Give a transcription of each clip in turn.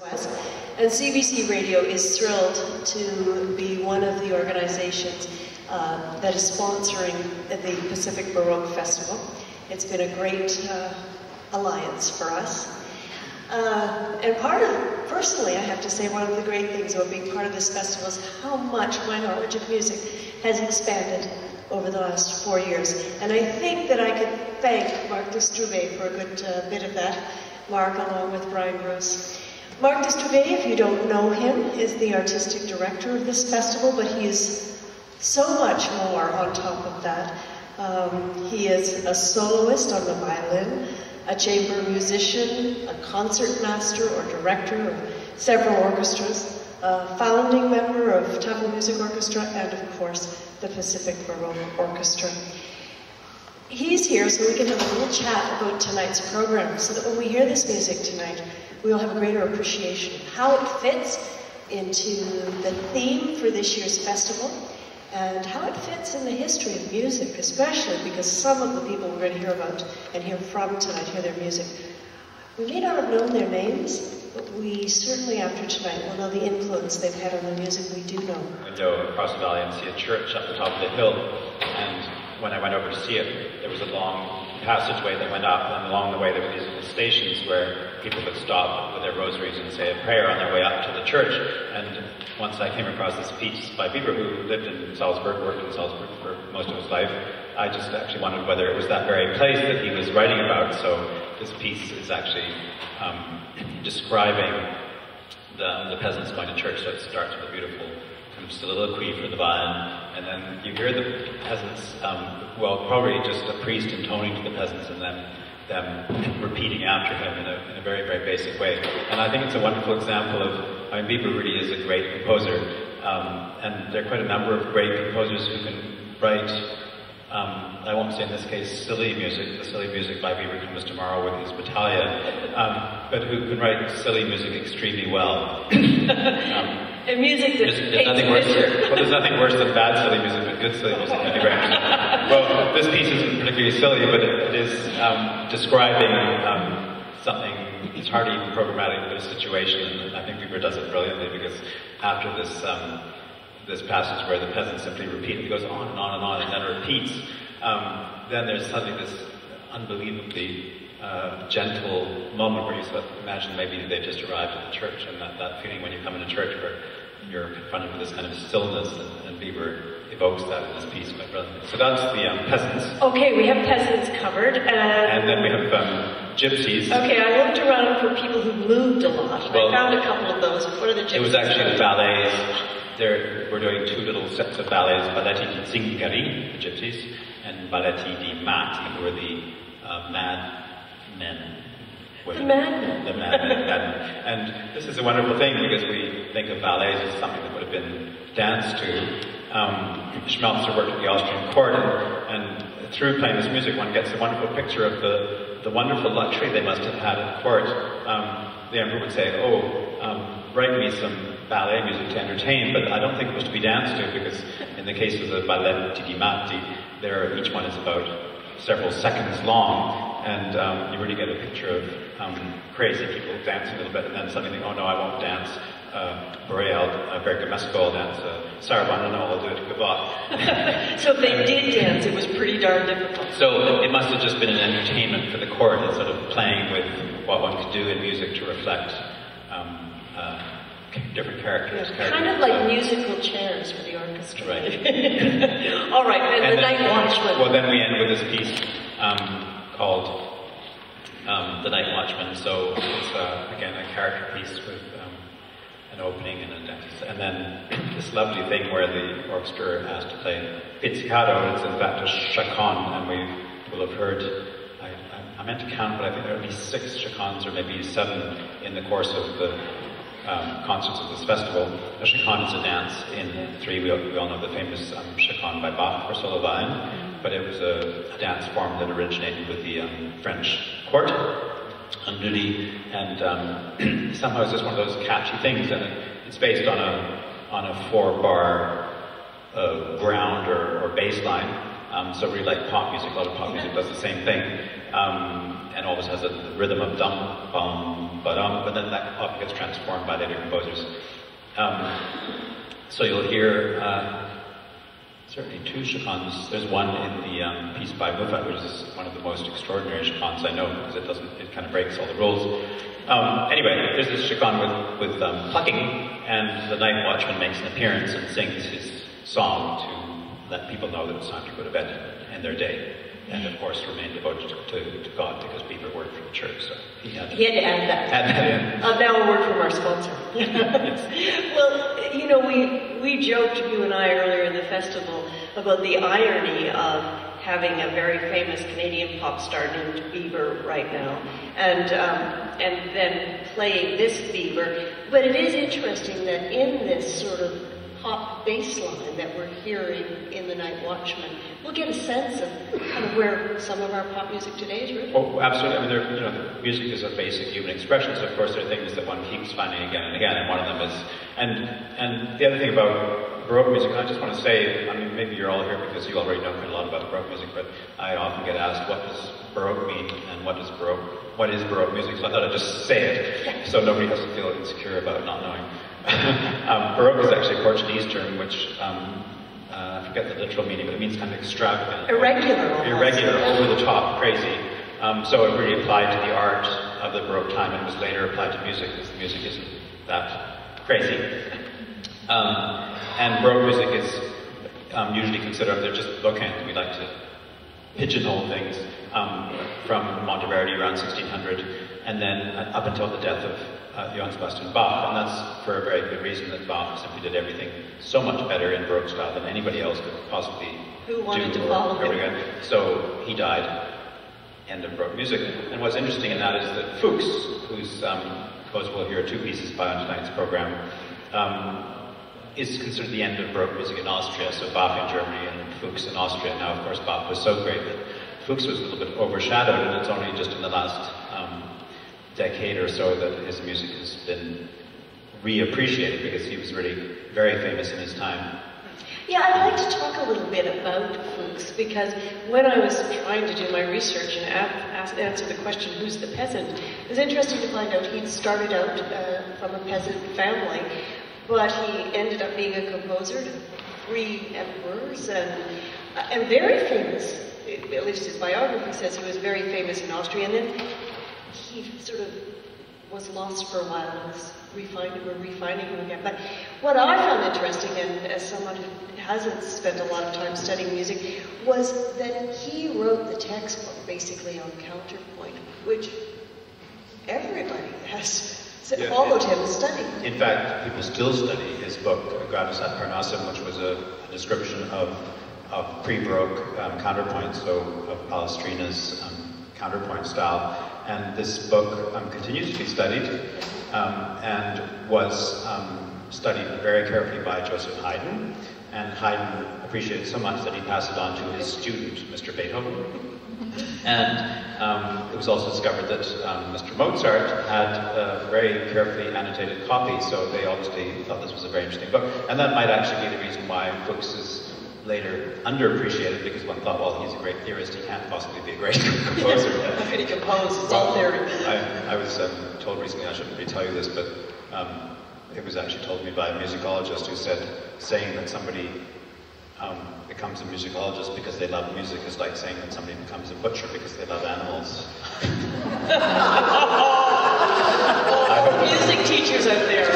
West. And CBC Radio is thrilled to be one of the organizations that is sponsoring the Pacific Baroque Festival. It's been a great alliance for us. And personally, I have to say, one of the great things about being part of this festival is how much my knowledge of music has expanded over the last 4 years. And I think that I could thank Marc Destrube for a good bit of that, Marc along with Brian Bruce. Marc Destrube, if you don't know him, is the artistic director of this festival, but he is so much more on top of that. He is a soloist on the violin, a chamber musician, a concert master or director of several orchestras, a founding member of Tamil Music Orchestra, and of course the Pacific Baroque Orchestra. He's here so we can have a little chat about tonight's program, so that when we hear this music tonight, we'll have a greater appreciation of how it fits into the theme for this year's festival, and how it fits in the history of music, especially because some of the people we're going to hear about and hear from tonight, hear their music. We may not have known their names, but we certainly, after tonight, will know the influence they've had on the music we do know. Window across the valley and see a church up the top of the hill, and when I went over to see it, there was a long passageway that went up, and along the way there were these little stations where people would stop with their rosaries and say a prayer on their way up to the church. And once I came across this piece by Bieber, who lived in Salzburg, worked in Salzburg for most of his life, I just actually wondered whether it was that very place that he was writing about. So this piece is actually describing the peasants going to church. So it starts with a beautiful kind of soliloquy for the violin, and then you hear the peasants, well, probably just a priest intoning to the peasants, and then them repeating after him in a very, very basic way. And I think it's a wonderful example of, I mean, Bieber really is a great composer, and there are quite a number of great composers who can write, I won't say in this case silly music. The silly music by Bieber comes tomorrow with his battalion, but who can write silly music extremely well. And music that there's nothing worse. Well, there's nothing worse than bad silly music, but good silly music can be great. Well, this piece isn't particularly silly, but it is describing something. It's hardly even programmatic, but a situation, and I think Bieber does it brilliantly, because after this passage where the peasant simply repeats, it goes on and on and on, and then it repeats. Then there's suddenly this unbelievably gentle moment where you sort of imagine maybe they've just arrived at the church, and that feeling when you come into church where you're confronted with this kind of stillness, and Bieber evokes that in this piece quite brilliantly. So that's the peasants. Okay, we have peasants covered. And then we have gypsies. Okay, I looked around for people who moved a lot. Well, I found a couple of those. What are the gypsies? It was actually the ballets. We're doing two little sets of ballets, Balletti di Zingari, the gypsies, and Balletti di Matti, who are the mad men. The madmen. The madmen. And this is a wonderful thing, because we think of ballets as something that would have been danced to. Schmelzer worked at the Austrian court, and through playing this music, one gets a wonderful picture of the wonderful luxury they must have had at court. The emperor would say, write me some ballet music to entertain, but I don't think it was to be danced to, because in the case of the Balletti di Matti, each one is about several seconds long, and you really get a picture of crazy people dancing a little bit, and then suddenly think, oh no, I won't dance Bergamasco, I'll dance Sarabanda, no, I'll do it Gavotte. So if they did dance, it was pretty darn difficult. So it must have just been an entertainment for the court, and sort of playing with what one could do in music to reflect different characters. Kind of like musical chairs for the orchestra. Right. All right, and the Night Watchman. Well, then we end with this piece called The Night Watchman. So it's, again, a character piece with an opening and a dance. And then this lovely thing where the orchestra has to play pizzicato. It's in fact a chaconne, and we will have heard, I meant to count, but I think there are at least 6 chaconnes, or maybe 7 in the course of the concerts of this festival. A chaconne is a dance in 3. We all know the famous chaconne by Bach for solo violin, but it was a dance form that originated with the French court, and somehow it's just one of those catchy things, and it's based on a 4-bar ground or bass line, So really like pop music, a lot of pop music does the same thing, and always has a rhythm of dum, bum, ba-dum, but then that often gets transformed by later composers. So you'll hear certainly two chacons. There's one in the piece by Muffat, which is one of the most extraordinary chacons I know, because it kind of breaks all the rules. Anyway, there's this chacon with plucking, and the night watchman makes an appearance and sings his song to let people know that it's time to go to bed and their day. And of course remain devoted to God, because people work for the church, so he had to add that. Add that in. Now a word from our sponsor. Yes. Well, you know, we joked, you and I, earlier in the festival about the irony of having a very famous Canadian pop star named Bieber right now, and then playing this Bieber. But it is interesting that in this sort of pop bass line that we're hearing in The Night Watchman, we'll get a sense of kind of where some of our pop music today is rooted. Oh, absolutely. I mean, music is a basic human expression, so of course there are things that one keeps finding again and again, and one of them is, and the other thing about Baroque music, I just want to say, I mean, maybe you're all here because you already know quite a lot about Baroque music, but I often get asked, what does Baroque mean, and what is Baroque music? So I thought I'd just say it, so nobody has to feel insecure about not knowing. Baroque is actually a Portuguese term, which I forget the literal meaning, but it means kind of extravagant. Irregular, over the top, crazy. So it really applied to the art of the Baroque time, and was later applied to music, because the music isn't that crazy. And Baroque music is usually considered, they're just bookends. We like to pigeonhole things from Monteverdi around 1600, and then up until the death of Johann Sebastian Bach, and that's for a very good reason, that Bach simply did everything so much better in Baroque style than anybody else could possibly do. Who wanted to follow him? So he died, end of Baroque music. And what's interesting in that is that Fuchs, who's composer, we'll hear two pieces by on tonight's program, is considered the end of Baroque music in Austria, so Bach in Germany and Fuchs in Austria. Now, of course, Bach was so great that Fuchs was a little bit overshadowed, and it's only just in the last decade or so that his music has been reappreciated, because he was really very famous in his time. Yeah, I'd like to talk a little bit about Fuchs, because when I was trying to do my research and answer the question, who's the peasant, it was interesting to find out he'd started out from a peasant family, but he ended up being a composer to 3 emperors, and very famous, at least his biography says he was very famous in Austria, and then he sort of was lost for a while and we're refining him again. But what I found interesting, and as someone who hasn't spent a lot of time studying music, was that he wrote the textbook basically on counterpoint, which everybody has followed him and studied. In fact, people still study his book, Gradus ad Parnassum, which was a description of pre-Baroque counterpoint, so of Palestrina's counterpoint style. And this book continues to be studied, and was studied very carefully by Joseph Haydn. And Haydn appreciated so much that he passed it on to his student, Mr. Beethoven. And it was also discovered that Mr. Mozart had a very carefully annotated copy, so they obviously thought this was a very interesting book. And that might actually be the reason why Fuchs is later underappreciated, because one thought, well, he's a great theorist, he can't possibly be a great composer. How can he compose? It's all theory. I was told recently, I shouldn't really tell you this, but it was actually told me by a musicologist who said, saying that somebody becomes a musicologist because they love music is like saying that somebody becomes a butcher because they love animals. Music teachers out there.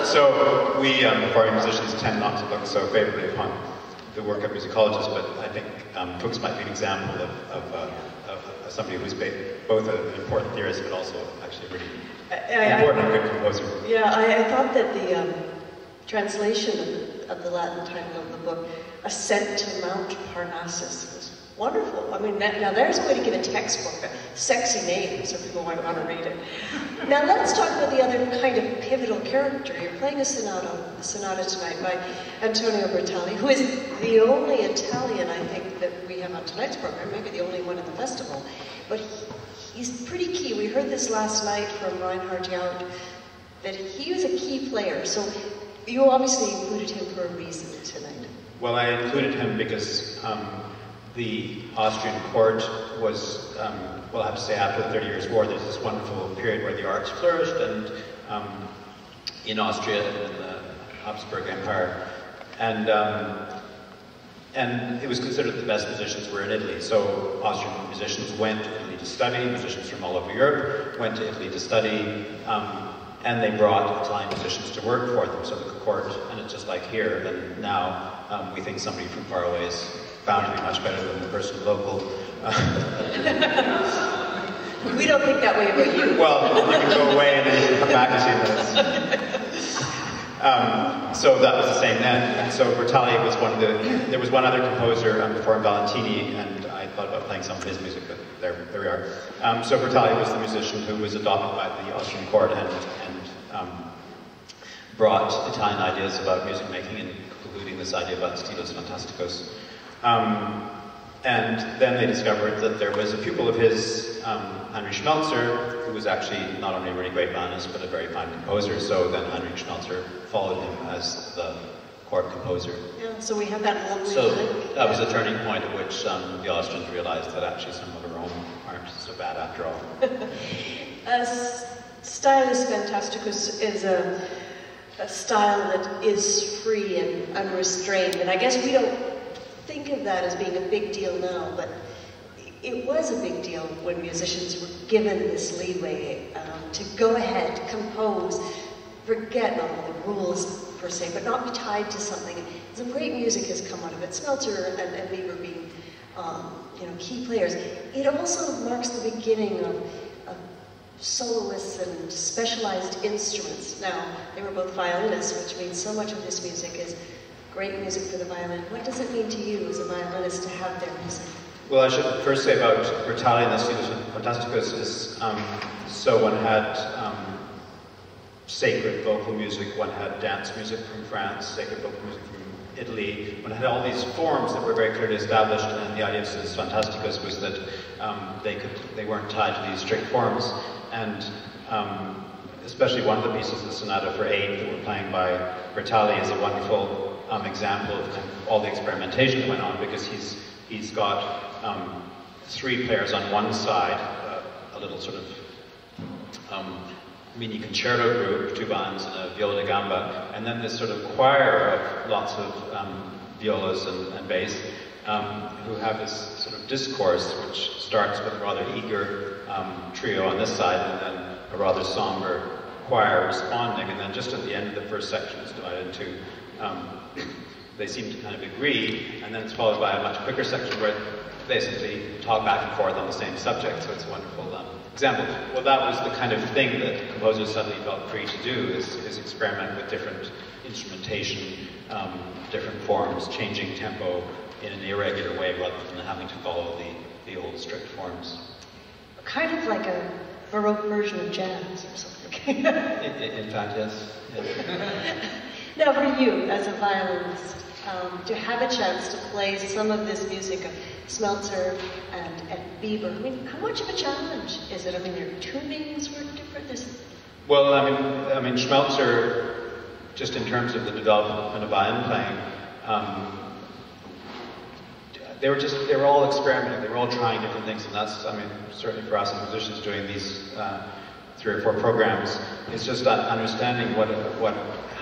So we, foreign musicians, tend not to look so favorably upon the work of musicologists, but I think Fuchs might be an example of somebody who's both an important theorist, but also actually a really important and good composer. Yeah, I thought that the translation of the Latin title of the book, Ascent to Mount Parnassus, was wonderful. I mean, now there's a way to give a textbook a sexy name so people might want to read it. Now let's talk about the other kind of pivotal character. You're playing a sonata tonight by Antonio Bertali, who is the only Italian, I think, that we have on tonight's program, maybe the only one in the festival. But he's pretty key. We heard this last night from Reinhard Jaud, that he was a key player. So you obviously included him for a reason tonight. Well, I included him because the Austrian court was, well, I have to say, after the 30 Years' War, there's this wonderful period where the arts flourished, and in Austria and in the Habsburg Empire, and it was considered the best musicians were in Italy. So Austrian musicians went to Italy to study, musicians from all over Europe went to Italy to study, and they brought Italian musicians to work for them. So the court, and it's just like here, and now we think somebody from far away is bound to be much better than the person local. We don't think that way about you. Well, you can go away and then you can come back and see this. So that was the same then. And so Bertali was one of the, there was one other composer before him, Valentini, and I thought about playing some of his music, but there we are. So Bertali was the musician who was adopted by the Austrian court and brought Italian ideas about music making, including this idea about stilos fantasticos. And then they discovered that there was a pupil of his, Heinrich Schmelzer, who was actually not only a really great violinist, but a very fine composer. So then Heinrich Schmelzer followed him as the court composer. Yeah, so we have that lovely So that was a turning point at which the Austrians realized that actually some of our own aren't so bad after all. Stylus Fantasticus is a style that is free and unrestrained, and I guess we don't think of that as being a big deal now, but it was a big deal when musicians were given this leeway to go ahead, compose, forget not all the rules per se, but not be tied to something. Some great music has come out of it. Smeltzer and Weber being, key players. It also marks the beginning of soloists and specialized instruments. Now, they were both violinists, which means so much of this music is great music for the violin. What does it mean to you as a violinist to have their music? Well, I should first say about Bertali and the Stilos Fantasticos is, so one had sacred vocal music, one had dance music from France, sacred vocal music from Italy. One had all these forms that were very clearly established, and the idea of Stilos Fantasticos was that they weren't tied to these strict forms. And especially one of the pieces, the Sonata for 8 that we're playing by Bertali, is a wonderful example of kind of all the experimentation that went on, because he's got 3 players on one side, a little sort of mini concerto group, 2 violins and a viola da gamba, and then this sort of choir of lots of violas and bass, who have this sort of discourse which starts with a rather eager trio on this side, and then a rather somber choir responding, and then just at the end of the first section it's divided into they seem to kind of agree, and then it's followed by a much quicker section where they simply talk back and forth on the same subject. So it's a wonderful example. Well, that was the kind of thing that composers suddenly felt free to do, is experiment with different instrumentation, different forms, changing tempo in an irregular way rather than having to follow the old strict forms. Kind of like a Baroque version of jazz or something. In fact, yes. Now for you, as a violinist, to have a chance to play some of this music of Smeltzer and Weber, I mean, how much of a challenge is it? I mean, their tunings were different. Well, I mean, Smeltzer, just in terms of the development of violin playing, they were all experimenting. They were all trying different things, and that's, I mean, certainly for us as musicians doing these 3 or 4 programs, it's just understanding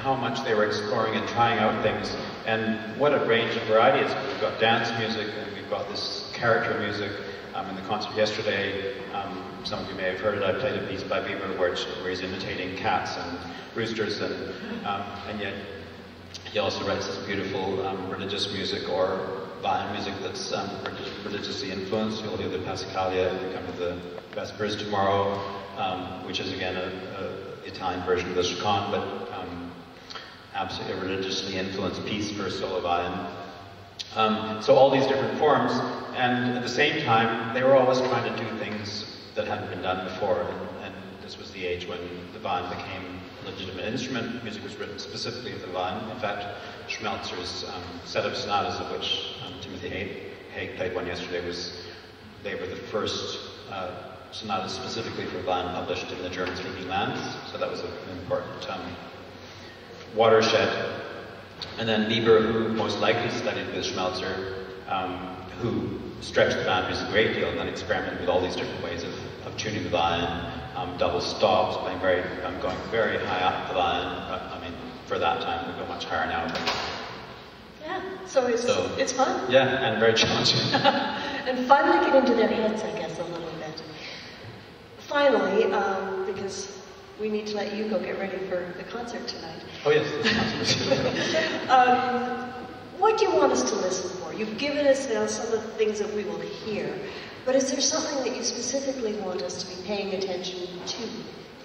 how much they were exploring and trying out things, and what a range of varieties. We've got dance music, and we've got this character music. In the concert yesterday, some of you may have heard it, I played a piece by Weber where he's imitating cats and roosters, and yet he also writes this beautiful religious music or violin music that's religiously influenced. You'll hear the Passacaglia if you come to the Vespers tomorrow, which is again an Italian version of the Chaconne, but absolutely a religiously influenced piece for solo violin. So all these different forms, and at the same time, they were always trying to do things that hadn't been done before, and this was the age when the violin became a legitimate instrument. Music was written specifically for the violin. In fact, Schmelzer's set of sonatas, of which Timothy Haig played one yesterday, they were the first sonatas specifically for violin published in the German-speaking lands, so that was an important watershed. And then Bieber, who most likely studied with Schmelzer, who stretched the boundaries a great deal and then experimented with all these different ways of tuning the violin, double stops, playing going very high up the violin. I mean, for that time, we go much higher now. But yeah, so it's fun. Yeah, and very challenging. And fun to get into their heads, I guess, a little bit. Finally, because we need to let you go get ready for the concert tonight. Oh yes. What do you want us to listen for? You've given us now some of the things that we will hear, but is there something that you specifically want us to be paying attention to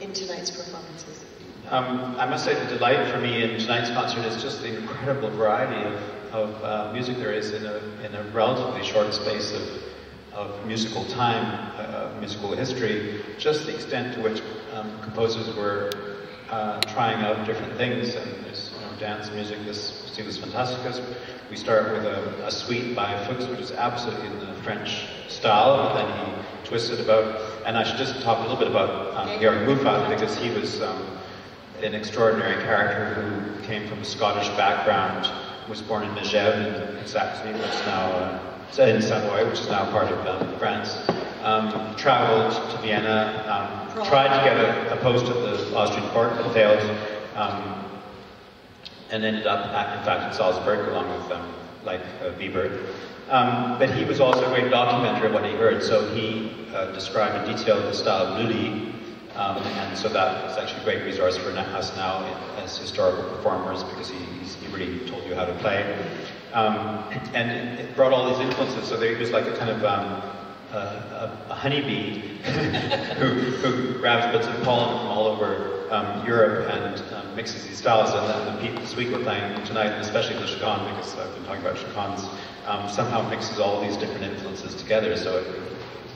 in tonight's performances? I must say the delight for me in tonight's concert is just the incredible variety of music there is in a relatively short space of musical time, musical history, just the extent to which composers were trying out different things. And there's dance music, Stilus Fantasticus. We start with a suite by Fuchs, which is absolutely in the French style, but then he twisted about. And I should just talk a little bit about Georg Muffat, because he was an extraordinary character who came from a Scottish background, was born in Megève in Saxony, which is now in Savoy, which is now part of France. Traveled to Vienna, tried to get a post at the Austrian court, but failed, and ended up, in fact, in Salzburg, along with Bieber. But he was also a great documenter of what he heard, so he described in detail the style of Lully, and so that is actually a great resource for us now as historical performers, because he really told you how to play. And it brought all these influences, so there was like a kind of a honeybee who grabs bits of pollen from all over Europe and mixes these styles. And the suite we're playing tonight, and especially the chaconne, because I've been talking about chaconnes, somehow mixes all these different influences together. So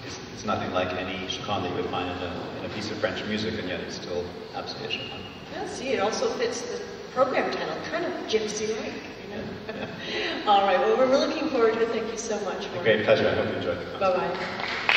it's nothing like any chaconne that you would find in a piece of French music, and yet it's still absolutely a chaconne. Yeah, see, it also fits the program title, kind of gypsy-like. All right, well, we're looking forward to it. Thank you so much. A great pleasure. I hope you enjoyed the concert. Bye-bye.